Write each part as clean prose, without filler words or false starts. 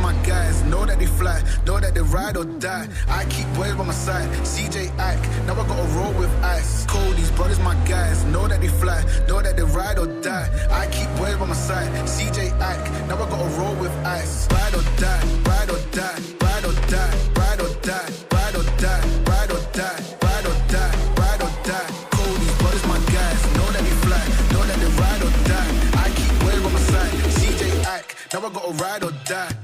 my guys, know that they fly, know that they ride or die. I keep boys by my side, CJ Ike, now I gotta roll with ice. Cody's brothers, my guys, know that they fly, know that they ride or die. I keep boys by my side, CJ Ike, now I gotta roll with ice. Ride or die, ride or die, ride or die, ride or die, ride or die, ride or die, ride or die, ride or die. Cody's brothers, my guys, know that they fly, know that they ride or die. I keep boys by my side, CJ Ike, now I gotta ride or die.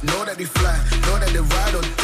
Know that they fly, know that they ride or die.